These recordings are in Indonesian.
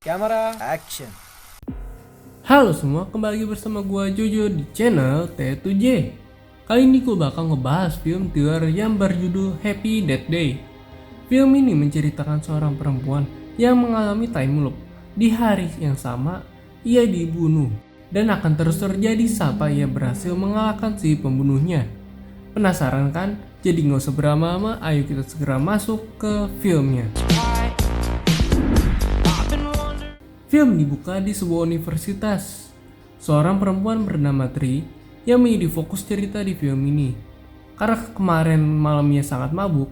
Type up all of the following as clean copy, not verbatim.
Camera action. Halo semua, kembali bersama gua Jojo di channel T7J. Kali ini gua bakal ngebahas film thriller yang berjudul Happy Death Day. Film ini menceritakan seorang perempuan yang mengalami time loop. Di hari yang sama, ia dibunuh dan akan terus terjadi sampai ia berhasil mengalahkan si pembunuhnya. Penasaran kan? Jadi nggak usah berlama-lama, ayo kita segera masuk ke filmnya. Film dibuka di sebuah universitas. Seorang perempuan bernama Tri yang menjadi fokus cerita di film ini. Karena kemarin malamnya sangat mabuk,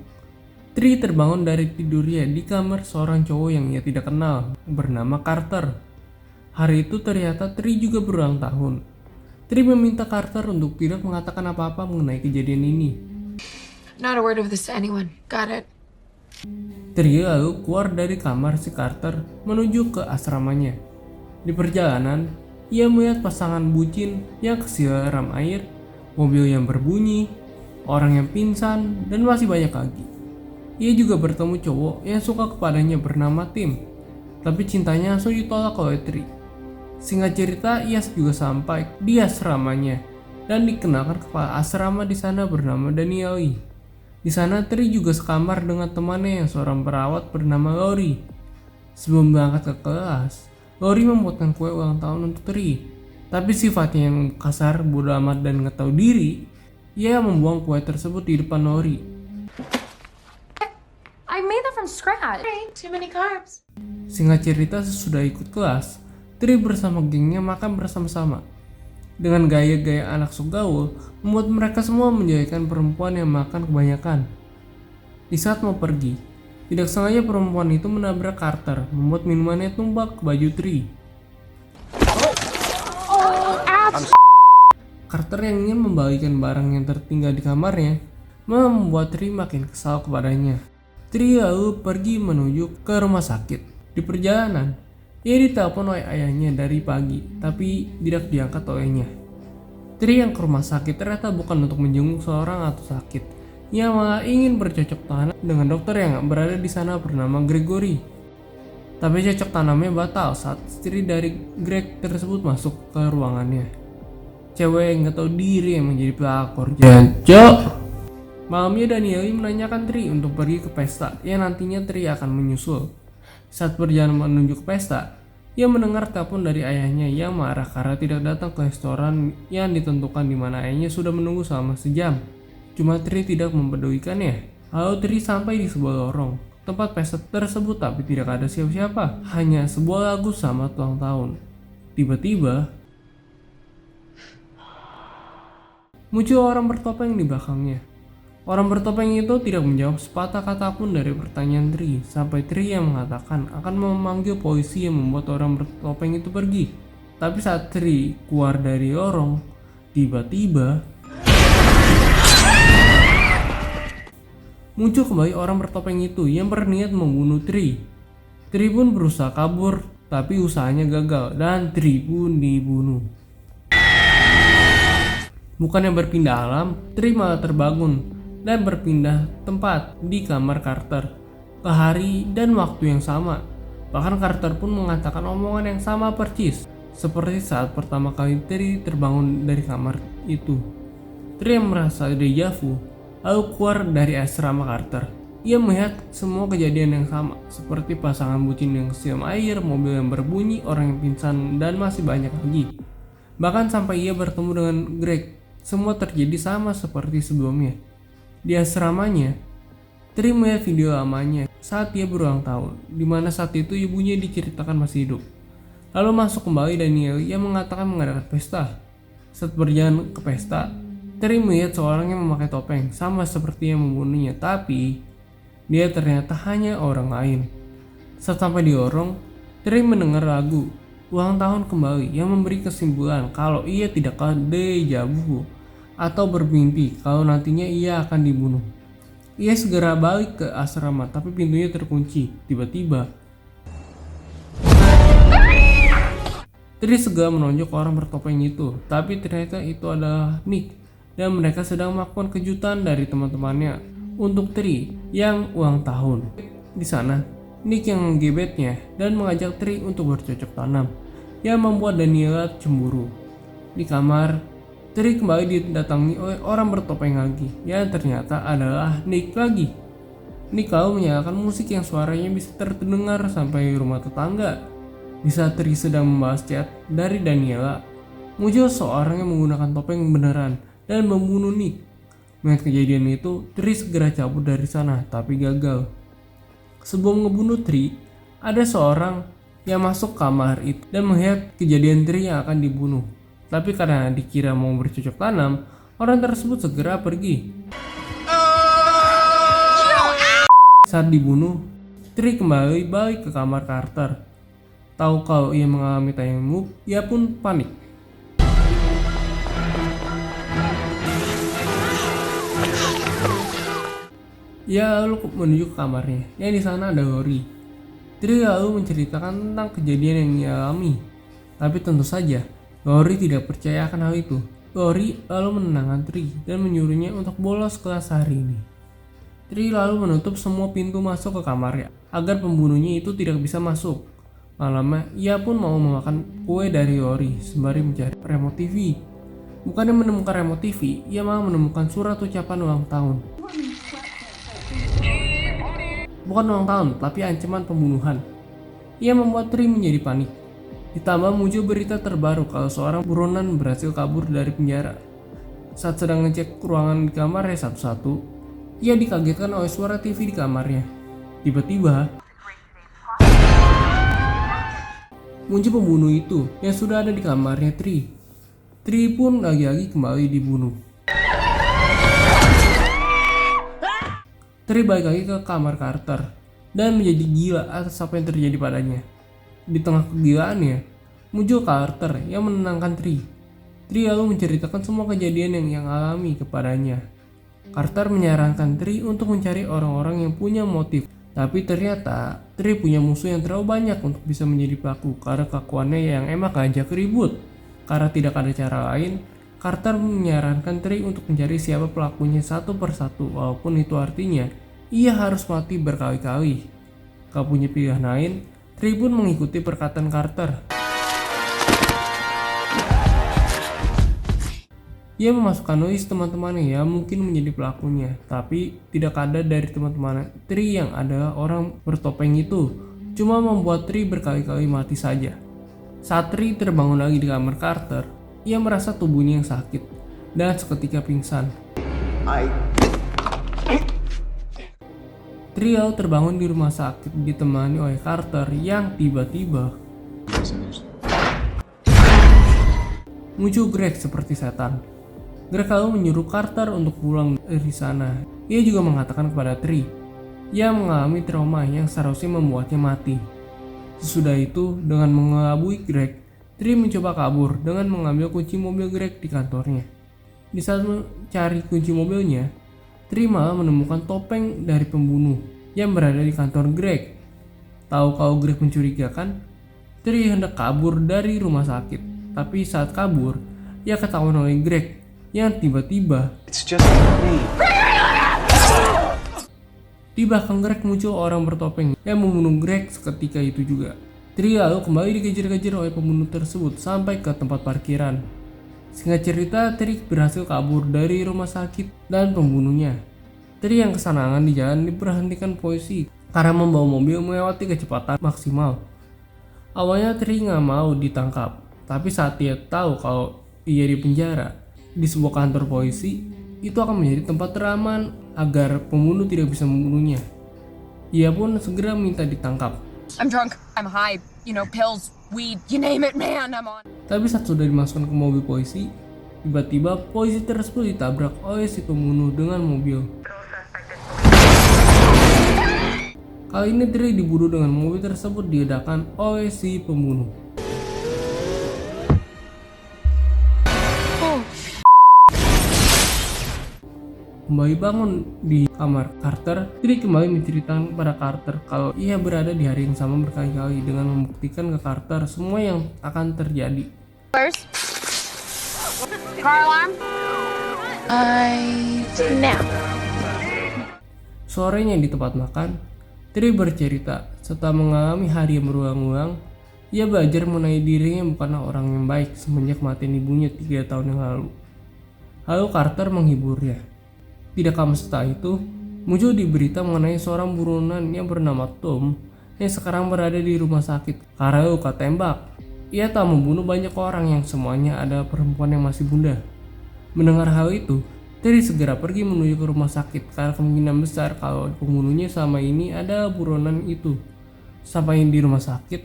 Tri terbangun dari tidurnya di kamar seorang cowok yang ia tidak kenal bernama Carter. Hari itu ternyata Tri juga berulang tahun. Tri meminta Carter untuk tidak mengatakan apa-apa mengenai kejadian ini. Not a word of this to anyone. Got it? Tri lalu keluar dari kamar si Carter menuju ke asramanya. Di perjalanan, ia melihat pasangan bucin yang kesiram air, mobil yang berbunyi, orang yang pingsan, dan masih banyak lagi. Ia juga bertemu cowok yang suka kepadanya bernama Tim, tapi cintanya langsung ditolak oleh Tri. Singkat cerita, ia juga sampai di asramanya dan dikenalkan kepala asrama di sana bernama Danieli. Di sana Tri juga sekamar dengan temannya yang seorang perawat bernama Lori. Sebelum berangkat ke kelas, Lori membuatkan kue ulang tahun untuk Tri. Tapi sifatnya yang kasar, bodoh amat dan nggak tahu diri, ia membuang kue tersebut di depan Lori. I made that from scratch. Too many carbs. Singkat cerita, sesudah ikut kelas, Tri bersama gengnya makan bersama-sama. Dengan gaya-gaya anak sok gaul, membuat mereka semua menjadikan perempuan yang makan kebanyakan. Di saat mau pergi, tidak sengaja perempuan itu menabrak Carter, membuat minumannya tumpah ke baju Tri. Carter yang ingin membalikan barang yang tertinggal di kamarnya, membuat Tri makin kesal kepadanya. Tri lalu pergi menuju ke rumah sakit. Di perjalanan, ia ditelepon oleh ayahnya dari pagi, tapi tidak diangkat olehnya. Tri yang ke rumah sakit ternyata bukan untuk menjenguk seorang atau sakit. Ia malah ingin bercocok tanam dengan dokter yang berada di sana bernama Gregory. Tapi cocok tanamnya batal saat istri dari Greg tersebut masuk ke ruangannya. Cewek yang gak tahu diri yang menjadi pelakor. Jancok! Malamnya Danieli menanyakan Tri untuk pergi ke pesta yang nantinya Tri akan menyusul. Saat perjalanan menuju ke pesta, ia mendengar telepon dari ayahnya yang marah karena tidak datang ke restoran yang ditentukan di mana ayahnya sudah menunggu selama sejam. Cuma Tri tidak mempedulikannya. Lalu Tri sampai di sebuah lorong tempat pesta tersebut, tapi tidak ada siapa-siapa, hanya sebuah lagu selamat ulang tahun. Tiba-tiba muncul orang bertopeng di belakangnya. Orang bertopeng itu tidak menjawab sepatah kata pun dari pertanyaan Tri, sampai Tri yang mengatakan akan memanggil polisi yang membuat orang bertopeng itu pergi. Tapi saat Tri keluar dari lorong, tiba-tiba muncul kembali orang bertopeng itu yang berniat membunuh Tri. Tri pun berusaha kabur, tapi usahanya gagal dan Tri pun dibunuh. Bukannya berpindah alam, Tri malah terbangun dan berpindah tempat di kamar Carter ke hari dan waktu yang sama. Bahkan Carter pun mengatakan omongan yang sama persis seperti saat pertama kali Tri terbangun dari kamar itu. Tri yang merasa deja vu lalu keluar dari asrama Carter. Ia melihat semua kejadian yang sama, seperti pasangan bucin yang siam air, mobil yang berbunyi, orang yang pingsan, dan masih banyak lagi. Bahkan sampai ia bertemu dengan Greg, semua terjadi sama seperti sebelumnya. Di asramanya, Tri melihat video lamanya saat ia berulang tahun, di mana saat itu ibunya diceritakan masih hidup. Lalu masuk kembali Daniel yang mengatakan mengadakan pesta. Saat berjalan ke pesta, Tri melihat seorang yang memakai topeng sama seperti yang membunuhnya, tapi dia ternyata hanya orang lain. Saat sampai di lorong, Tri mendengar lagu ulang tahun kembali yang memberi kesimpulan kalau ia tidak kalah deja vu atau bermimpi kalau nantinya ia akan dibunuh. Ia segera balik ke asrama, tapi pintunya terkunci. Tiba-tiba Tri segera menonjok orang bertopeng itu, tapi ternyata itu adalah Nick dan mereka sedang melakukan kejutan dari teman-temannya untuk Tri yang ulang tahun. Di sana, Nick yang menggebetnya dan mengajak Tri untuk bercocok tanam, yang membuat Daniela cemburu. Di kamar, Tri kembali didatangi oleh orang bertopeng lagi, yang ternyata adalah Nick lagi. Nick lalu menyalakan musik yang suaranya bisa terdengar sampai rumah tetangga. Di saat Tri sedang membahas chat dari Daniela, muncul seorang yang menggunakan topeng beneran dan membunuh Nick. Melihat kejadian itu, Tri segera cabut dari sana, tapi gagal. Sebelum ngebunuh Tri, ada seorang yang masuk kamar itu dan melihat kejadian Tri yang akan dibunuh. Tapi karena dikira mau bercocok tanam, orang tersebut segera pergi. Saat dibunuh, Tri kembali balik ke kamar Carter. Tahu kalau ia mengalami time loop, ia pun panik. Ia lalu menuju ke kamarnya, yang di sana ada Lori. Tri lalu menceritakan tentang kejadian yang ia alami. Tapi tentu saja, Lori tidak percaya akan hal itu. Lori lalu menenangkan Tri dan menyuruhnya untuk bolos kelas hari ini. Tri lalu menutup semua pintu masuk ke kamarnya, agar pembunuhnya itu tidak bisa masuk. Malamnya, ia pun mau memakan kue dari Lori sembari mencari remote TV. Bukannya menemukan remote TV, ia malah menemukan surat ucapan ulang tahun. Bukan ulang tahun, tapi ancaman pembunuhan. Ia membuat Tri menjadi panik. Ditambah muncul berita terbaru kalau seorang buronan berhasil kabur dari penjara. Saat sedang ngecek ruangan di kamarnya satu-satu, ia dikagetkan oleh suara TV di kamarnya. Tiba-tiba, muncul pembunuh itu yang sudah ada di kamarnya Tri. Tri pun lagi-lagi kembali dibunuh. Tri balik lagi ke kamar Carter dan menjadi gila atas apa yang terjadi padanya. Di tengah kegilaannya, muncul Carter yang menenangkan Tri. Tri lalu menceritakan semua kejadian yang alami kepadanya. Carter menyarankan Tri untuk mencari orang-orang yang punya motif. Tapi ternyata Tri punya musuh yang terlalu banyak untuk bisa menjadi pelaku karena kelakuannya yang emang ngajak ribut. Karena tidak ada cara lain, Carter menyarankan Tri untuk mencari siapa pelakunya satu persatu, walaupun itu artinya ia harus mati berkali-kali. Gak punya pilihan lain, Tri pun mengikuti perkataan Carter. Ia memasukkan list teman-temannya yang mungkin menjadi pelakunya, tapi tidak ada dari teman-teman Tri yang adalah orang bertopeng itu, cuma membuat Tri berkali-kali mati saja. Saat Tri terbangun lagi di kamar Carter, ia merasa tubuhnya yang sakit dan seketika pingsan. Tri lalu terbangun di rumah sakit ditemani oleh Carter yang tiba-tiba muncul Greg seperti setan. Greg lalu menyuruh Carter untuk pulang dari sana. Ia juga mengatakan kepada Tri yang mengalami trauma yang seharusnya membuatnya mati. Sesudah itu, dengan mengelabui Greg, Tri mencoba kabur dengan mengambil kunci mobil Greg di kantornya. Di saat mencari kunci mobilnya, Tri malah menemukan topeng dari pembunuh yang berada di kantor Greg. Tahu kalau Greg mencurigakan, Tri hendak kabur dari rumah sakit. Tapi saat kabur, ia ketahuan oleh Greg yang tiba-tiba di belakang Greg muncul orang bertopeng yang membunuh Greg seketika itu juga. Tri lalu kembali dikejar-kejar oleh pembunuh tersebut sampai ke tempat parkiran. Singkat cerita, Tri berhasil kabur dari rumah sakit dan pembunuhnya. Tri yang kesenangan di jalan diberhentikan polisi karena membawa mobil melewati kecepatan maksimal. Awalnya Tri nggak mau ditangkap, tapi saat dia tahu kalau ia di penjara di sebuah kantor polisi, itu akan menjadi tempat teraman agar pembunuh tidak bisa membunuhnya. Ia pun segera minta ditangkap. I'm drunk, I'm high, pills, weed, you name it, man, I'm on. Tapi saat sudah dimasukkan ke mobil polisi, tiba-tiba polisi tersebut ditabrak oleh si pembunuh dengan mobil. Kali ini Tri dibunuh dengan mobil tersebut diledakan oleh si pembunuh. Kembali bangun di kamar Carter, Tri kembali menceritakan kepada Carter kalau ia berada di hari yang sama berkali-kali dengan membuktikan ke Carter semua yang akan terjadi. Car alarm? Now. Sorenya di tempat makan, Tri bercerita Setelah mengalami hari yang berulang-ulang, ia belajar mengenai dirinya bukanlah orang yang baik semenjak kematian ibunya 3 tahun yang lalu. Lalu Carter menghiburnya. Tidak lama setelah itu, muncul di berita mengenai seorang buronan yang bernama Tom yang sekarang berada di rumah sakit karena luka tembak. Ia telah membunuh banyak orang yang semuanya adalah perempuan yang masih muda. Mendengar hal itu, Terry segera pergi menuju ke rumah sakit karena kemungkinan besar kalau pembunuhnya selama ini adalah buronan itu. Sampai di rumah sakit,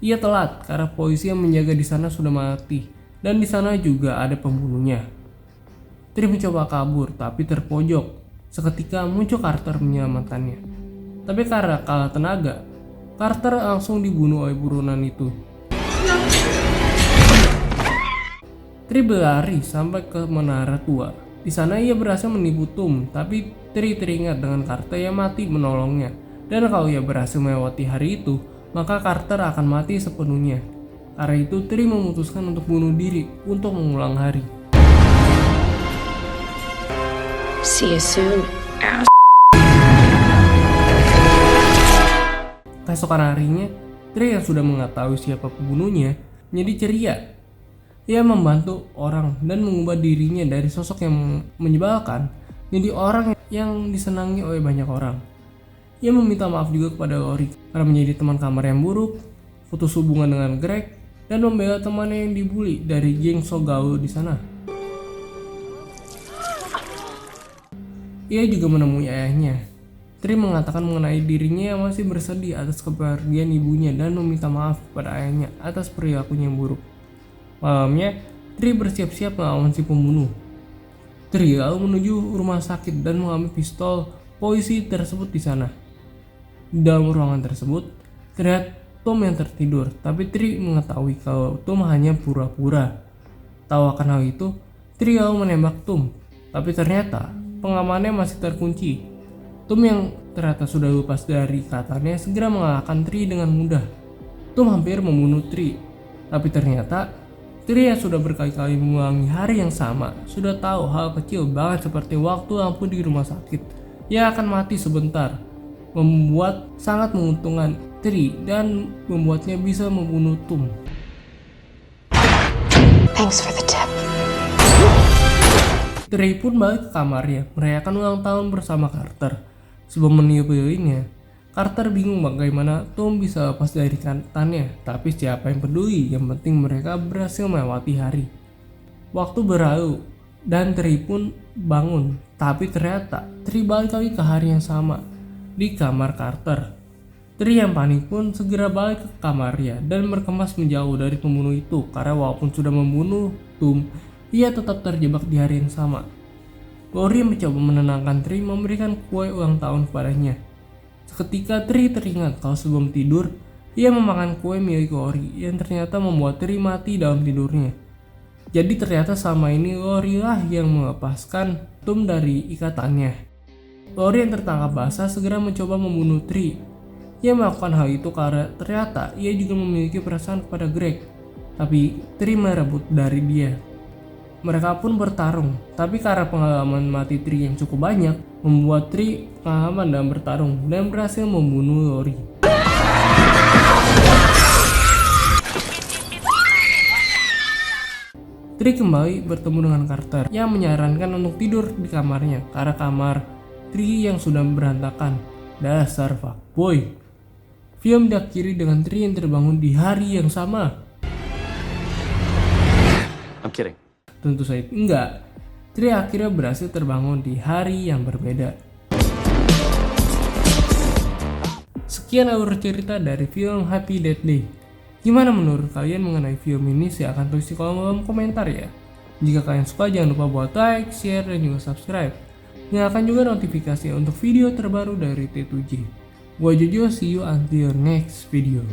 ia telat karena polisi yang menjaga di sana sudah mati dan di sana juga ada pembunuhnya. Terry mencoba kabur tapi terpojok. Seketika muncul Carter menyelamatkannya. Tapi karena kalah tenaga, Carter langsung dibunuh oleh buronan itu. Terry berlari sampai ke menara tua. Di sana ia berhasil menipu Tom, tapi Terry teringat dengan Carter yang mati menolongnya. Dan kalau ia berhasil melewati hari itu, maka Carter akan mati sepenuhnya. Karena itu Terry memutuskan untuk bunuh diri untuk mengulang hari. See you soon, ass. Keesokan harinya, Terry yang sudah mengetahui siapa pembunuhnya menjadi ceria. Ia membantu orang dan mengubah dirinya dari sosok yang menyebalkan menjadi orang yang disenangi oleh banyak orang. Ia meminta maaf juga kepada Lori karena menjadi teman kamar yang buruk, putus hubungan dengan Greg, dan membela temannya yang dibully dari geng Sogalu di sana. Ia juga menemui ayahnya. Terry mengatakan mengenai dirinya yang masih bersedih atas kepergian ibunya dan meminta maaf kepada ayahnya atas perilakunya yang buruk. Malamnya, Terry bersiap-siap melawan si pembunuh. Terry lalu menuju rumah sakit dan mengambil pistol polisi tersebut di sana. Di dalam ruangan tersebut, terlihat Tom yang tertidur, tapi Terry mengetahui kalau Tom hanya pura-pura. Tahu akan hal itu, Terry lalu menembak Tom, tapi ternyata pengamannya masih terkunci. Tom yang ternyata sudah lepas dari ikatannya segera mengalahkan Terry dengan mudah. Tom hampir membunuh Terry, tapi ternyata Terry yang sudah berkali-kali mengulangi hari yang sama sudah tahu hal kecil banget seperti waktu lampu di rumah sakit yang akan mati sebentar, membuat sangat menguntungkan Terry dan membuatnya bisa membunuh Tom. Thanks for the tip. Terry pun balik ke kamarnya merayakan ulang tahun bersama Carter. Sebelum meniup lilinnya, Carter bingung bagaimana Tom bisa lepas dari ikatannya, tapi siapa yang peduli, yang penting mereka berhasil melewati hari. Waktu berlalu, dan Terry pun bangun, tapi ternyata Terry balik lagi ke hari yang sama, di kamar Carter. Terry yang panik pun segera balik ke kamarnya dan berkemas menjauh dari pembunuh itu, karena walaupun sudah membunuh Tom, ia tetap terjebak di hari yang sama. Lori mencoba menenangkan Terry memberikan kue ulang tahun kepadanya. Seketika Terry teringat kalau sebelum tidur, ia memakan kue milik Lori yang ternyata membuat Terry mati dalam tidurnya. Jadi ternyata selama ini Lori lah yang melepaskan Tom dari ikatannya. Lori yang tertangkap basah segera mencoba membunuh Terry. Ia melakukan hal itu karena ternyata ia juga memiliki perasaan kepada Greg. Tapi Terry merebut dari dia. Mereka pun bertarung, tapi karena pengalaman mati Terry yang cukup banyak, membuat Terry pengalaman dalam bertarung dan berhasil membunuh Lori. Terry kembali bertemu dengan Carter yang menyarankan untuk tidur di kamarnya karena kamar Terry yang sudah berantakan. Dasar fuckboy. Film diakhiri dengan Terry yang terbangun di hari yang sama. I'm kidding. Tentu saja enggak. Terry akhirnya berhasil terbangun di hari yang berbeda. Sekian alur cerita dari film Happy Death Day. Gimana menurut kalian mengenai film ini? Silahkan tulis di kolom komentar ya. Jika kalian suka jangan lupa buat like, share, dan juga subscribe. Nyalakan juga notifikasi untuk video terbaru dari T2J. Gua Jojo, see you until next video.